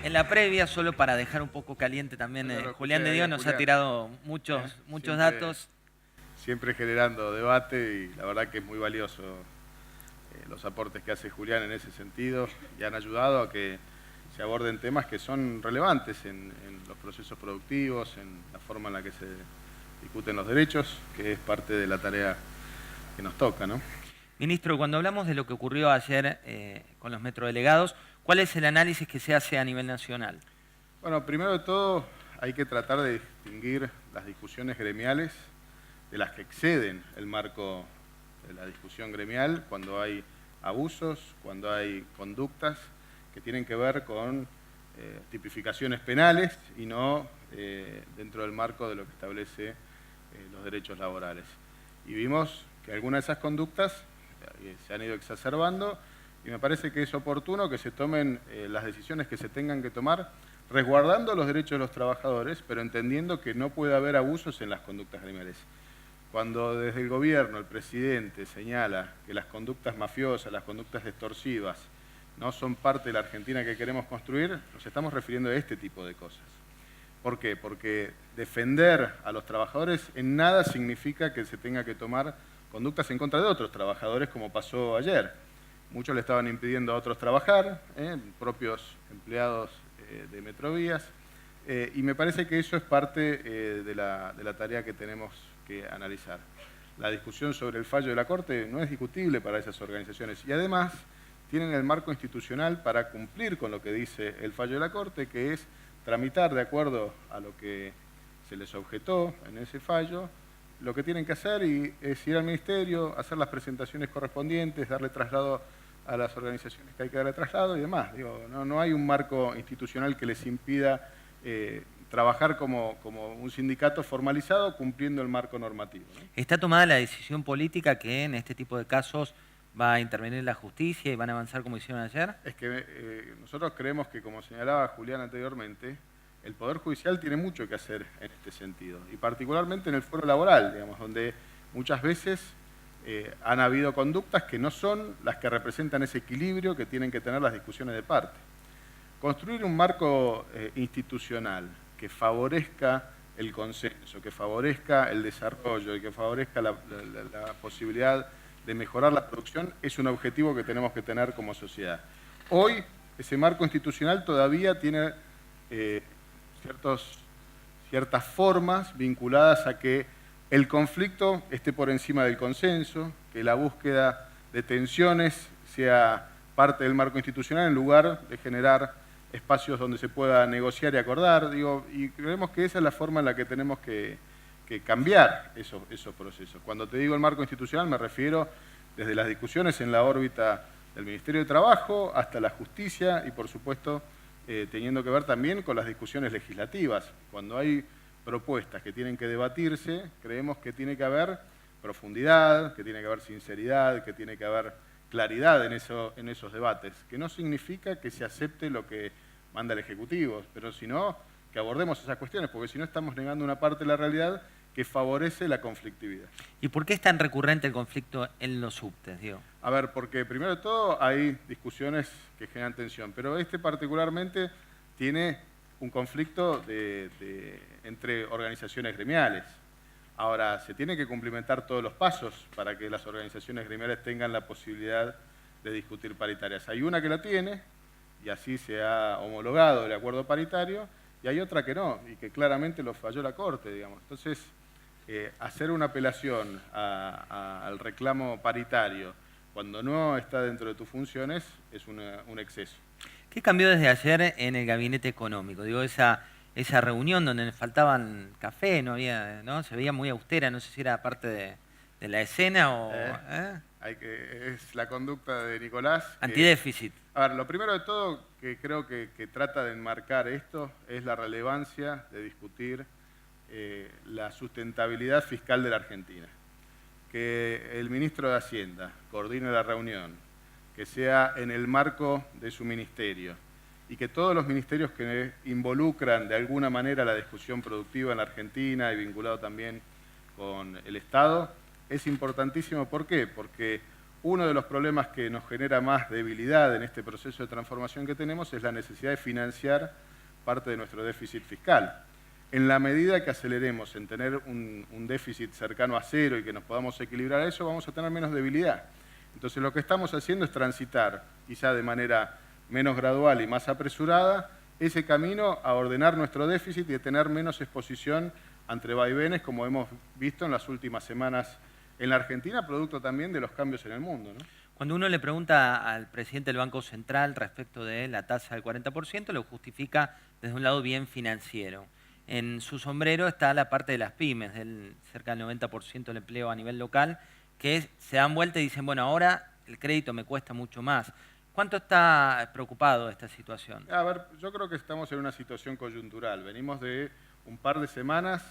En la previa, solo para dejar un poco caliente también, Julián de Dios nos ha tirado muchos siempre, datos. Siempre generando debate y la verdad que es muy valioso los aportes que hace Julián en ese sentido y han ayudado a que se aborden temas que son relevantes en los procesos productivos, en la forma en la que se discuten los derechos, que es parte de la tarea que nos toca, ¿no? Ministro, cuando hablamos de lo que ocurrió ayer con los metrodelegados, ¿cuál es el análisis que se hace a nivel nacional? Bueno, primero de todo hay que tratar de distinguir las discusiones gremiales de las que exceden el marco de la discusión gremial, cuando hay abusos, cuando hay conductas que tienen que ver con tipificaciones penales y no dentro del marco de lo que establece los derechos laborales. Y vimos que algunas de esas conductas se han ido exacerbando y me parece que es oportuno que se tomen las decisiones que se tengan que tomar resguardando los derechos de los trabajadores, pero entendiendo que no puede haber abusos en las conductas gremiales. Cuando desde el gobierno el presidente señala que las conductas mafiosas, las conductas extorsivas, no son parte de la Argentina que queremos construir, nos estamos refiriendo a este tipo de cosas. ¿Por qué? Porque defender a los trabajadores en nada significa que se tenga que tomar conductas en contra de otros trabajadores, como pasó ayer. Muchos le estaban impidiendo a otros trabajar, propios empleados de Metrovías, y me parece que eso es parte de la tarea que tenemos que analizar. La discusión sobre el fallo de la Corte no es discutible para esas organizaciones y además tienen el marco institucional para cumplir con lo que dice el fallo de la Corte, que es tramitar de acuerdo a lo que se les objetó en ese fallo, lo que tienen que hacer es ir al Ministerio, hacer las presentaciones correspondientes, darle traslado a las organizaciones que hay que darle traslado y demás. Digo, no hay un marco institucional que les impida trabajar como un sindicato formalizado cumpliendo el marco normativo, ¿no? ¿Está tomada la decisión política que en este tipo de casos va a intervenir la justicia y van a avanzar como hicieron ayer? Es que nosotros creemos que, como señalaba Julián anteriormente, el Poder Judicial tiene mucho que hacer en este sentido, y particularmente en el foro laboral, digamos, donde muchas veces han habido conductas que no son las que representan ese equilibrio que tienen que tener las discusiones de parte. Construir un marco institucional que favorezca el consenso, que favorezca el desarrollo y que favorezca la posibilidad de mejorar la producción es un objetivo que tenemos que tener como sociedad. Hoy ese marco institucional todavía tiene ciertas formas vinculadas a que el conflicto esté por encima del consenso, que la búsqueda de tensiones sea parte del marco institucional en lugar de generar espacios donde se pueda negociar y acordar. Y creemos que esa es la forma en la que tenemos que cambiar esos procesos. Cuando te digo el marco institucional me refiero desde las discusiones en la órbita del Ministerio de Trabajo hasta la justicia y por supuesto teniendo que ver también con las discusiones legislativas. Cuando hay propuestas que tienen que debatirse, creemos que tiene que haber profundidad, que tiene que haber sinceridad, que tiene que haber claridad en esos debates, que no significa que se acepte lo que manda el Ejecutivo, pero sino que abordemos esas cuestiones, porque si no estamos negando una parte de la realidad que favorece la conflictividad. ¿Y por qué es tan recurrente el conflicto en los subtes, Diego? A ver, porque primero de todo hay discusiones que generan tensión, pero este particularmente tiene un conflicto entre organizaciones gremiales. Ahora, se tiene que cumplimentar todos los pasos para que las organizaciones gremiales tengan la posibilidad de discutir paritarias. Hay una que la tiene, y así se ha homologado el acuerdo paritario, y hay otra que no, y que claramente lo falló la Corte, digamos. Entonces, hacer una apelación al reclamo paritario cuando no está dentro de tus funciones es un exceso. ¿Qué cambió desde ayer en el gabinete económico? Digo, esa reunión donde faltaban café, no había, ¿no? Se veía muy austera, no sé si era parte de la escena o... Es la conducta de Nicolás. Antidéficit. A ver, lo primero de todo que creo que trata de enmarcar esto es la relevancia de discutir la sustentabilidad fiscal de la Argentina. Que el ministro de Hacienda coordine la reunión, que sea en el marco de su ministerio y que todos los ministerios que involucran de alguna manera la discusión productiva en la Argentina y vinculado también con el Estado, es importantísimo. ¿Por qué? Porque uno de los problemas que nos genera más debilidad en este proceso de transformación que tenemos es la necesidad de financiar parte de nuestro déficit fiscal. En la medida que aceleremos en tener un déficit cercano a cero y que nos podamos equilibrar a eso, vamos a tener menos debilidad. Entonces lo que estamos haciendo es transitar, quizá de manera menos gradual y más apresurada, ese camino a ordenar nuestro déficit y de tener menos exposición ante vaivenes, como hemos visto en las últimas semanas en la Argentina, producto también de los cambios en el mundo, ¿no? Cuando uno le pregunta al presidente del Banco Central respecto de la tasa del 40%, lo justifica desde un lado bien financiero. En su sombrero está la parte de las pymes, del cerca del 90% del empleo a nivel local, que se dan vuelta y dicen, bueno, ahora el crédito me cuesta mucho más. ¿Cuánto está preocupado de esta situación? A ver, yo creo que estamos en una situación coyuntural. Venimos de un par de semanas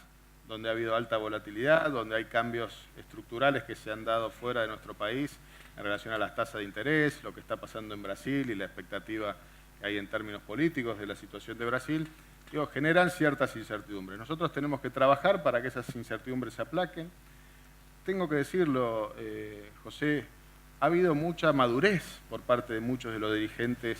donde ha habido alta volatilidad, donde hay cambios estructurales que se han dado fuera de nuestro país en relación a las tasas de interés, lo que está pasando en Brasil y la expectativa que hay en términos políticos de la situación de Brasil, generan ciertas incertidumbres. Nosotros tenemos que trabajar para que esas incertidumbres se aplaquen. Tengo que decirlo, José, ha habido mucha madurez por parte de muchos de los dirigentes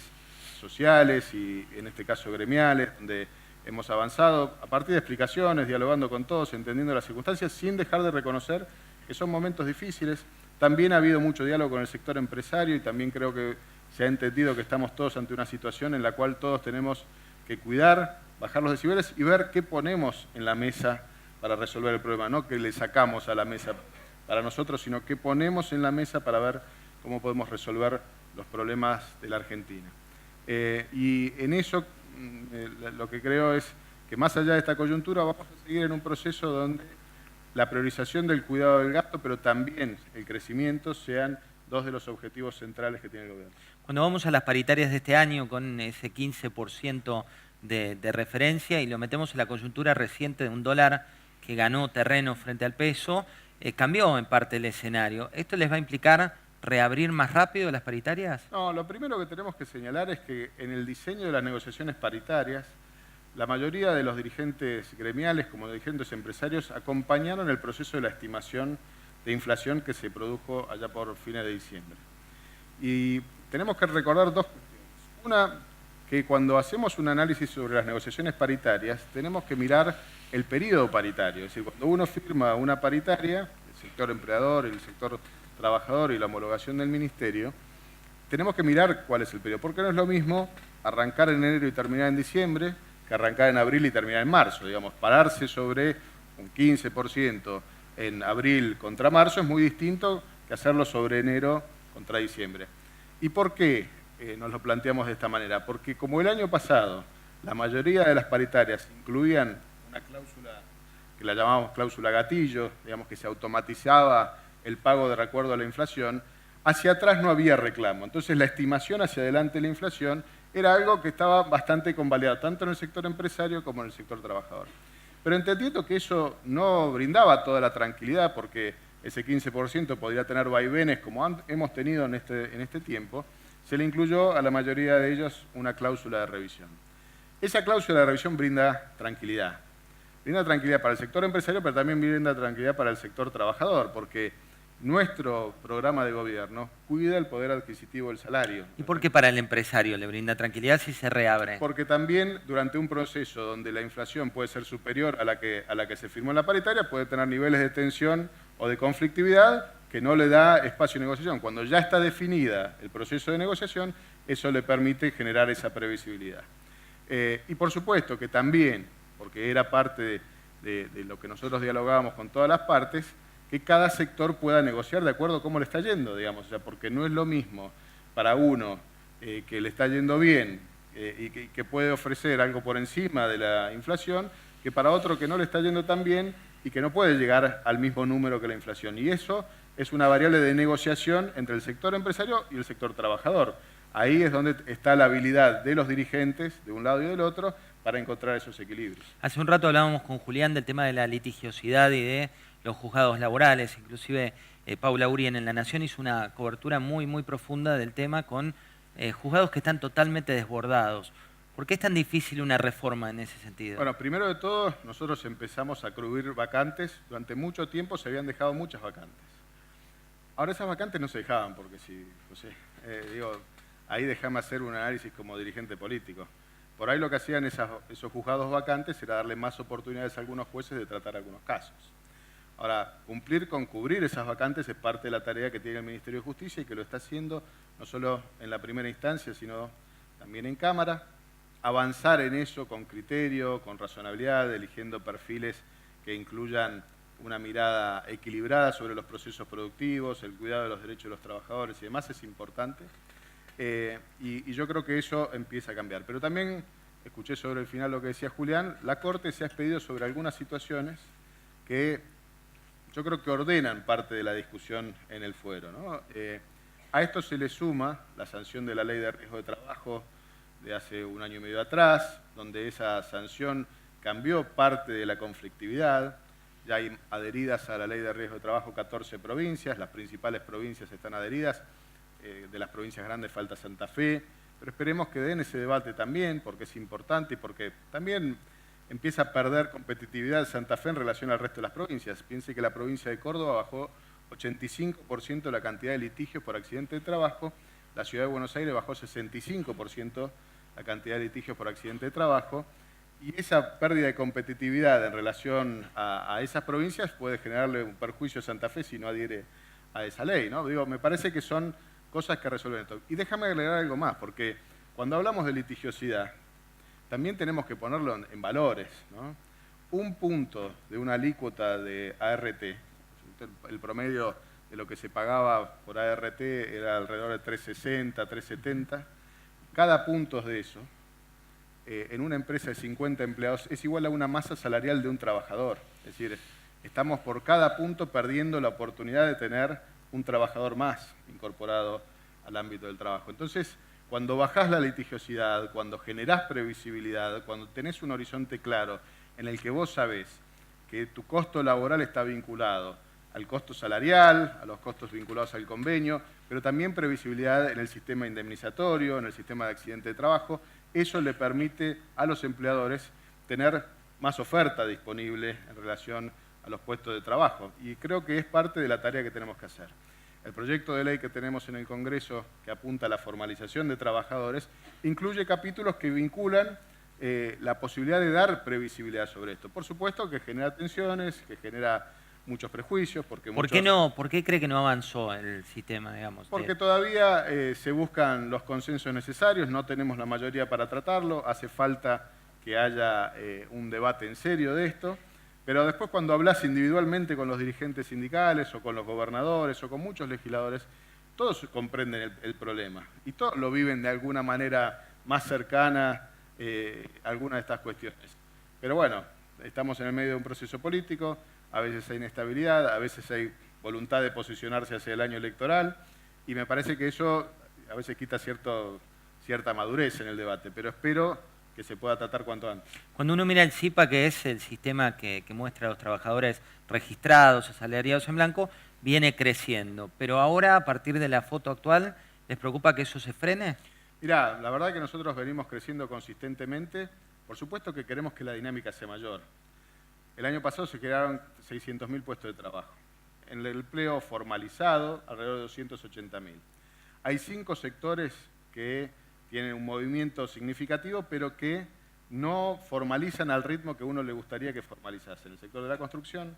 sociales y en este caso gremiales, donde hemos avanzado a partir de explicaciones, dialogando con todos, entendiendo las circunstancias, sin dejar de reconocer que son momentos difíciles. También ha habido mucho diálogo con el sector empresario y también creo que se ha entendido que estamos todos ante una situación en la cual todos tenemos que cuidar, bajar los decibeles y ver qué ponemos en la mesa para resolver el problema, no que le sacamos a la mesa para nosotros, sino qué ponemos en la mesa para ver cómo podemos resolver los problemas de la Argentina. Y en eso lo que creo es que más allá de esta coyuntura vamos a seguir en un proceso donde la priorización del cuidado del gasto, pero también el crecimiento sean dos de los objetivos centrales que tiene el gobierno. Cuando vamos a las paritarias de este año con ese 15% de referencia y lo metemos en la coyuntura reciente de un dólar que ganó terreno frente al peso, cambió en parte el escenario. ¿Esto les va a implicar reabrir más rápido las paritarias? No, lo primero que tenemos que señalar es que en el diseño de las negociaciones paritarias, la mayoría de los dirigentes gremiales como dirigentes empresarios acompañaron el proceso de la estimación de inflación que se produjo allá por fines de diciembre. Y tenemos que recordar dos cuestiones. Una, que cuando hacemos un análisis sobre las negociaciones paritarias, tenemos que mirar el periodo paritario. Es decir, cuando uno firma una paritaria, el sector empleador, el sector trabajador y la homologación del ministerio, tenemos que mirar cuál es el periodo. Porque no es lo mismo arrancar en enero y terminar en diciembre que arrancar en abril y terminar en marzo. Digamos, pararse sobre un 15% en abril contra marzo es muy distinto que hacerlo sobre enero contra diciembre. ¿Y por qué nos lo planteamos de esta manera? Porque como el año pasado la mayoría de las paritarias incluían una cláusula que la llamábamos cláusula gatillo, digamos que se automatizaba el pago de acuerdo a la inflación, hacia atrás no había reclamo. Entonces la estimación hacia adelante de la inflación era algo que estaba bastante convalidado, tanto en el sector empresario como en el sector trabajador. Pero entendiendo que eso no brindaba toda la tranquilidad, porque ese 15% podría tener vaivenes como hemos tenido en este tiempo, se le incluyó a la mayoría de ellos una cláusula de revisión. Esa cláusula de revisión brinda tranquilidad. Brinda tranquilidad para el sector empresario, pero también brinda tranquilidad para el sector trabajador, porque nuestro programa de gobierno cuida el poder adquisitivo del salario. ¿Y por qué para el empresario le brinda tranquilidad si se reabre? Porque también durante un proceso donde la inflación puede ser superior a la que se firmó en la paritaria, puede tener niveles de tensión o de conflictividad que no le da espacio de negociación. Cuando ya está definida el proceso de negociación, eso le permite generar esa previsibilidad. Y por supuesto que también, porque era parte de lo que nosotros dialogábamos con todas las partes, que cada sector pueda negociar de acuerdo a cómo le está yendo, digamos, o sea, porque no es lo mismo para uno que le está yendo bien y que puede ofrecer algo por encima de la inflación, que para otro que no le está yendo tan bien y que no puede llegar al mismo número que la inflación. Y eso es una variable de negociación entre el sector empresario y el sector trabajador. Ahí es donde está la habilidad de los dirigentes, de un lado y del otro, para encontrar esos equilibrios. Hace un rato hablábamos con Julián del tema de la litigiosidad y de los juzgados laborales, inclusive Paula Urien en La Nación hizo una cobertura muy, muy profunda del tema con juzgados que están totalmente desbordados. ¿Por qué es tan difícil una reforma en ese sentido? Bueno, primero de todo, nosotros empezamos a cubrir vacantes. Durante mucho tiempo se habían dejado muchas vacantes. Ahora esas vacantes no se dejaban, porque si, José, digo, ahí déjame hacer un análisis como dirigente político. Por ahí lo que hacían esos juzgados vacantes era darle más oportunidades a algunos jueces de tratar algunos casos. Ahora, cumplir con cubrir esas vacantes es parte de la tarea que tiene el Ministerio de Justicia y que lo está haciendo no solo en la primera instancia, sino también en Cámara. Avanzar en eso con criterio, con razonabilidad, eligiendo perfiles que incluyan una mirada equilibrada sobre los procesos productivos, el cuidado de los derechos de los trabajadores y demás es importante. Y yo creo que eso empieza a cambiar. Pero también, escuché sobre el final lo que decía Julián, la Corte se ha expedido sobre algunas situaciones que yo creo que ordenan parte de la discusión en el fuero, ¿no? A esto se le suma la sanción de la Ley de Riesgo de Trabajo de hace 1 año y medio atrás, donde esa sanción cambió parte de la conflictividad. Ya hay adheridas a la Ley de Riesgo de Trabajo 14 provincias, las principales provincias están adheridas, de las provincias grandes falta Santa Fe, pero esperemos que den ese debate también, porque es importante y porque también empieza a perder competitividad Santa Fe en relación al resto de las provincias. Piense que la provincia de Córdoba bajó 85% la cantidad de litigios por accidente de trabajo, la ciudad de Buenos Aires bajó 65% la cantidad de litigios por accidente de trabajo, y esa pérdida de competitividad en relación a esas provincias puede generarle un perjuicio a Santa Fe si no adhiere a esa ley, ¿no? Digo, me parece que son cosas que resuelven esto. Y déjame agregar algo más, porque cuando hablamos de litigiosidad, también tenemos que ponerlo en valores, ¿no? Un punto de una alícuota de ART, el promedio de lo que se pagaba por ART era alrededor de 360, 370. Cada punto de eso, en una empresa de 50 empleados, es igual a una masa salarial de un trabajador. Es decir, estamos por cada punto perdiendo la oportunidad de tener un trabajador más incorporado al ámbito del trabajo. Entonces, cuando bajás la litigiosidad, cuando generás previsibilidad, cuando tenés un horizonte claro en el que vos sabés que tu costo laboral está vinculado al costo salarial, a los costos vinculados al convenio, pero también previsibilidad en el sistema indemnizatorio, en el sistema de accidente de trabajo, eso le permite a los empleadores tener más oferta disponible en relación a los puestos de trabajo. Y creo que es parte de la tarea que tenemos que hacer. El proyecto de ley que tenemos en el Congreso, que apunta a la formalización de trabajadores, incluye capítulos que vinculan la posibilidad de dar previsibilidad sobre esto. Por supuesto que genera tensiones, que genera muchos prejuicios. Porque ¿Por qué cree que no avanzó el sistema, digamos? Porque todavía se buscan los consensos necesarios, no tenemos la mayoría para tratarlo, hace falta que haya un debate en serio de esto. Pero después cuando hablas individualmente con los dirigentes sindicales o con los gobernadores o con muchos legisladores, todos comprenden el problema y todos lo viven de alguna manera más cercana alguna de estas cuestiones. Pero bueno, estamos en el medio de un proceso político, a veces hay inestabilidad, a veces hay voluntad de posicionarse hacia el año electoral y me parece que eso a veces quita cierta madurez en el debate, pero espero que se pueda tratar cuanto antes. Cuando uno mira el SIPA, que es el sistema que muestra a los trabajadores registrados, asalariados en blanco, viene creciendo. Pero ahora, a partir de la foto actual, ¿les preocupa que eso se frene? Mirá, la verdad que nosotros venimos creciendo consistentemente. Por supuesto que queremos que la dinámica sea mayor. El año pasado se crearon 600.000 puestos de trabajo. En el empleo formalizado, alrededor de 280.000. Hay 5 sectores que tienen un movimiento significativo, pero que no formalizan al ritmo que uno le gustaría que formalizasen. El sector de la construcción,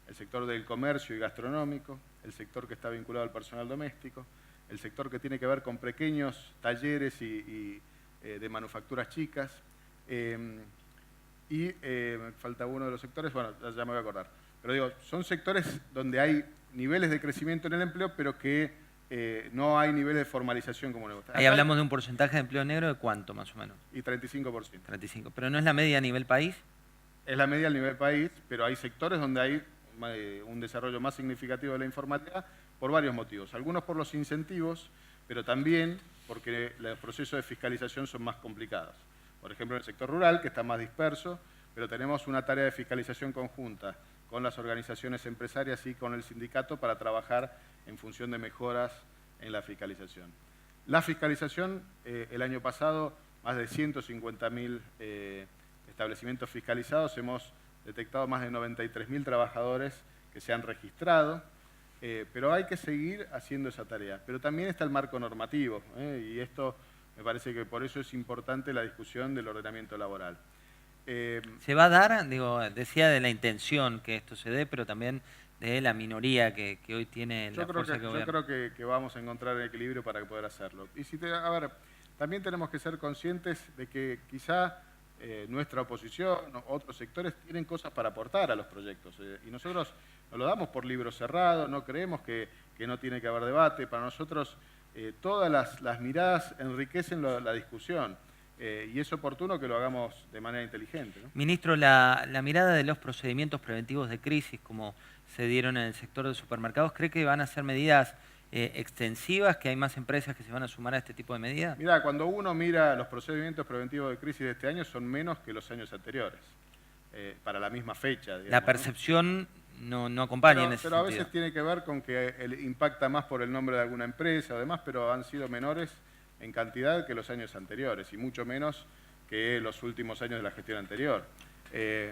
el sector del comercio y gastronómico, el sector que está vinculado al personal doméstico, el sector que tiene que ver con pequeños talleres y de manufacturas chicas, me falta uno de los sectores, bueno, ya me voy a acordar. Pero digo, son sectores donde hay niveles de crecimiento en el empleo, pero que no hay niveles de formalización como le gusta. Ahí hablamos de un porcentaje de empleo negro de cuánto, más o menos. Y 35%. 35%. ¿Pero no es la media a nivel país? Es la media a nivel país, pero hay sectores donde hay un desarrollo más significativo de la informalidad por varios motivos. Algunos por los incentivos, pero también porque los procesos de fiscalización son más complicados. Por ejemplo, en el sector rural, que está más disperso, pero tenemos una tarea de fiscalización conjunta con las organizaciones empresarias y con el sindicato para trabajar en función de mejoras en la fiscalización. La fiscalización, el año pasado, más de 150.000 establecimientos fiscalizados, hemos detectado más de 93.000 trabajadores que se han registrado. Pero hay que seguir haciendo esa tarea. Pero también está el marco normativo, y esto me parece que por eso es importante la discusión del ordenamiento laboral. ¿Se va a dar? Digo, decía de la intención que esto se dé, pero también de la minoría que hoy tiene la fuerza que gobierna. Yo creo que vamos a encontrar el equilibrio para poder hacerlo. Y a ver, también tenemos que ser conscientes de que quizá nuestra oposición, otros sectores, tienen cosas para aportar a los proyectos. Y nosotros nos lo damos por libro cerrado, no creemos que no tiene que haber debate. Para nosotros todas las miradas enriquecen la discusión. Y es oportuno que lo hagamos de manera inteligente, ¿no? Ministro, la mirada de los procedimientos preventivos de crisis, como se dieron en el sector de supermercados, ¿cree que van a ser medidas extensivas, que hay más empresas que se van a sumar a este tipo de medidas? Mira, cuando uno mira los procedimientos preventivos de crisis de este año, son menos que los años anteriores, para la misma fecha. Digamos, la percepción no acompaña en ese sentido. Pero a sentido. veces tiene que ver con que impacta más por el nombre de alguna empresa o demás, pero han sido menores en cantidad que los años anteriores y mucho menos que los últimos años de la gestión anterior.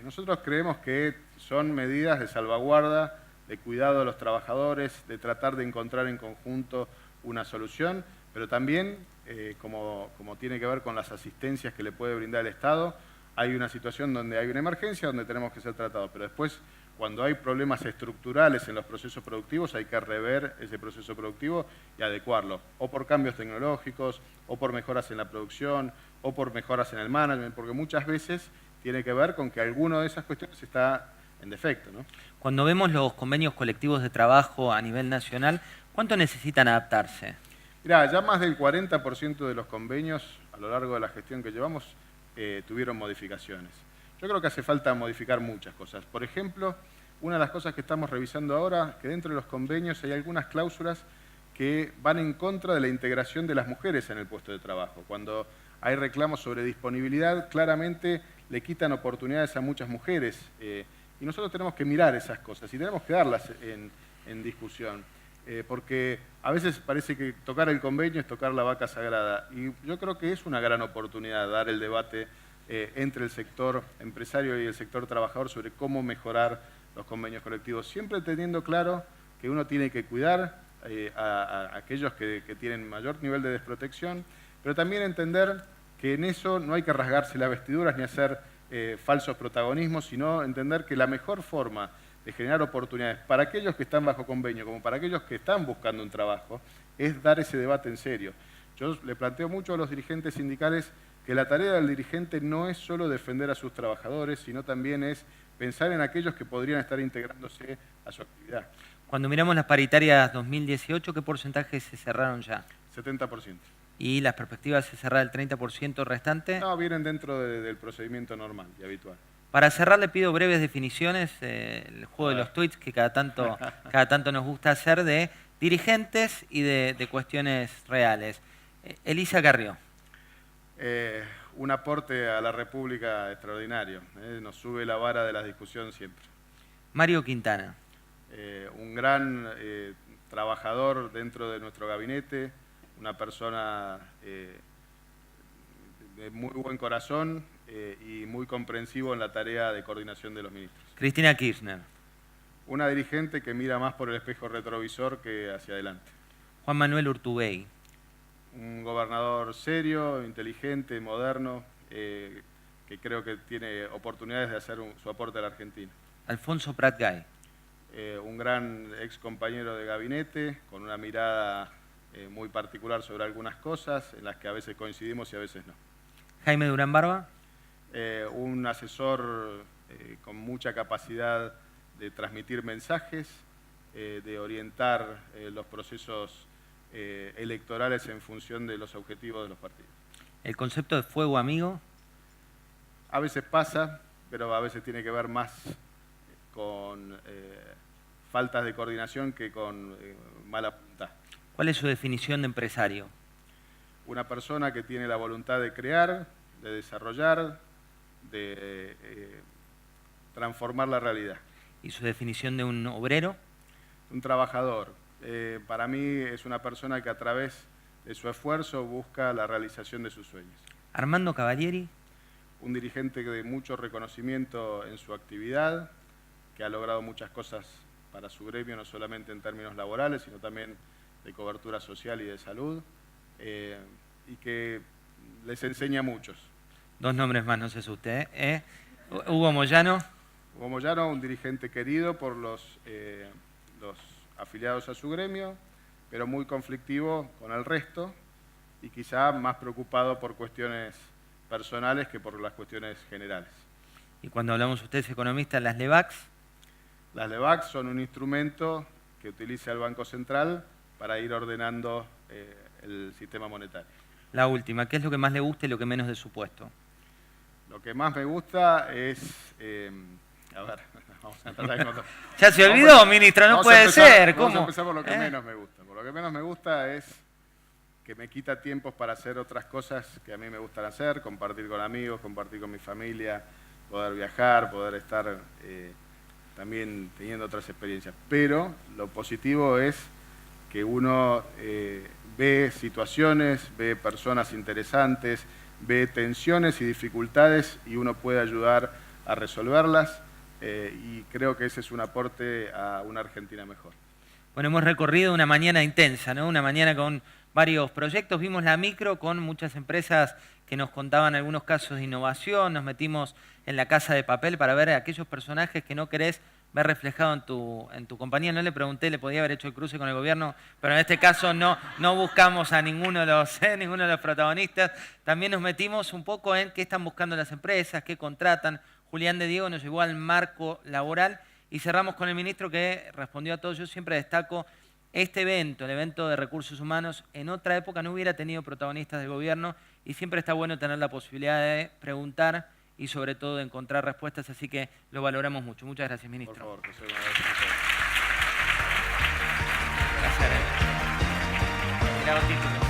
Nosotros creemos que son medidas de salvaguarda, de cuidado de los trabajadores, de tratar de encontrar en conjunto una solución, pero también, como tiene que ver con las asistencias que le puede brindar el Estado, hay una situación donde hay una emergencia, donde tenemos que ser tratados, pero después, cuando hay problemas estructurales en los procesos productivos, hay que rever ese proceso productivo y adecuarlo, o por cambios tecnológicos, o por mejoras en la producción, o por mejoras en el management, porque muchas veces tiene que ver con que alguna de esas cuestiones está en defecto, ¿no? Cuando vemos los convenios colectivos de trabajo a nivel nacional, ¿cuánto necesitan adaptarse? Mirá, ya más del 40% de los convenios a lo largo de la gestión que llevamos tuvieron modificaciones. Yo creo que hace falta modificar muchas cosas. Por ejemplo, una de las cosas que estamos revisando ahora, que dentro de los convenios hay algunas cláusulas que van en contra de la integración de las mujeres en el puesto de trabajo. Cuando hay reclamos sobre disponibilidad, claramente le quitan oportunidades a muchas mujeres. Y nosotros tenemos que mirar esas cosas y tenemos que darlas en discusión. Porque a veces parece que tocar el convenio es tocar la vaca sagrada. Y yo creo que es una gran oportunidad dar el debate entre el sector empresario y el sector trabajador sobre cómo mejorar los convenios colectivos, siempre teniendo claro que uno tiene que cuidar a aquellos que tienen mayor nivel de desprotección, pero también entender que en eso no hay que rasgarse las vestiduras ni hacer falsos protagonismos, sino entender que la mejor forma de generar oportunidades para aquellos que están bajo convenio como para aquellos que están buscando un trabajo es dar ese debate en serio. Yo le planteo mucho a los dirigentes sindicales que la tarea del dirigente no es solo defender a sus trabajadores, sino también es pensar en aquellos que podrían estar integrándose a su actividad. Cuando miramos las paritarias 2018, ¿qué porcentaje se cerraron ya? 70%. ¿Y las perspectivas de cerrar el 30% restante? No, vienen dentro del procedimiento normal y habitual. Para cerrar le pido breves definiciones, el juego de los tweets que cada tanto nos gusta hacer, de dirigentes y de cuestiones reales. Elisa Carrió. Un aporte a la República extraordinario, nos sube la vara de la discusión siempre. Mario Quintana. Un gran trabajador dentro de nuestro gabinete, una persona de muy buen corazón y muy comprensivo en la tarea de coordinación de los ministros. Cristina Kirchner. Una dirigente que mira más por el espejo retrovisor que hacia adelante. Juan Manuel Urtubey. Un gobernador serio, inteligente, moderno, que creo que tiene oportunidades de hacer su aporte a la Argentina. Alfonso Prat Gay. Un gran ex compañero de gabinete, con una mirada muy particular sobre algunas cosas, en las que a veces coincidimos y a veces no. Jaime Durán Barba. Un asesor con mucha capacidad de transmitir mensajes, de orientar los procesos electorales en función de los objetivos de los partidos. El concepto de fuego amigo. A veces pasa, pero a veces tiene que ver más con faltas de coordinación que con mala voluntad. ¿Cuál es su definición de empresario? Una persona que tiene la voluntad de crear, de desarrollar, de transformar la realidad. ¿Y su definición de un obrero? Un trabajador. Para mí es una persona que a través de su esfuerzo busca la realización de sus sueños. Armando Cavalieri. Un dirigente de mucho reconocimiento en su actividad, que ha logrado muchas cosas para su gremio, no solamente en términos laborales, sino también de cobertura social y de salud, y que les enseña a muchos. 2 nombres más, no se asuste. Hugo Moyano. Hugo Moyano, un dirigente querido por los afiliados a su gremio, pero muy conflictivo con el resto y quizá más preocupado por cuestiones personales que por las cuestiones generales. Y cuando hablamos, usted es economista, las LEVACs. Las LEVACs son un instrumento que utiliza el Banco Central para ir ordenando el sistema monetario. La última, ¿qué es lo que más le gusta y lo que menos de su puesto? Lo que más me gusta es... a ver, vamos a empezar con... Ya se olvidó, ministro, no puede ser. ¿Cómo? Vamos a empezar por lo que menos me gusta. Por lo que menos me gusta es que me quita tiempos para hacer otras cosas que a mí me gustan hacer, compartir con amigos, compartir con mi familia, poder viajar, poder estar también teniendo otras experiencias. Pero lo positivo es que uno ve situaciones, ve personas interesantes, ve tensiones y dificultades y uno puede ayudar a resolverlas y creo que ese es un aporte a una Argentina mejor. Bueno, hemos recorrido una mañana intensa, ¿no? Una mañana con varios proyectos. Vimos la micro con muchas empresas que nos contaban algunos casos de innovación. Nos metimos en la Casa de Papel para ver aquellos personajes que no querés ver reflejado en tu compañía. No le pregunté, le podía haber hecho el cruce con el gobierno, pero en este caso no buscamos a ninguno de los protagonistas. También nos metimos un poco en qué están buscando las empresas, qué contratan. Julián de Diego nos llevó al marco laboral y cerramos con el ministro que respondió a todos. Yo siempre destaco este evento, el evento de recursos humanos, en otra época no hubiera tenido protagonistas del gobierno y siempre está bueno tener la posibilidad de preguntar y sobre todo de encontrar respuestas, así que lo valoramos mucho. Muchas gracias, ministro. Por favor, José. Gracias. Mirá, título.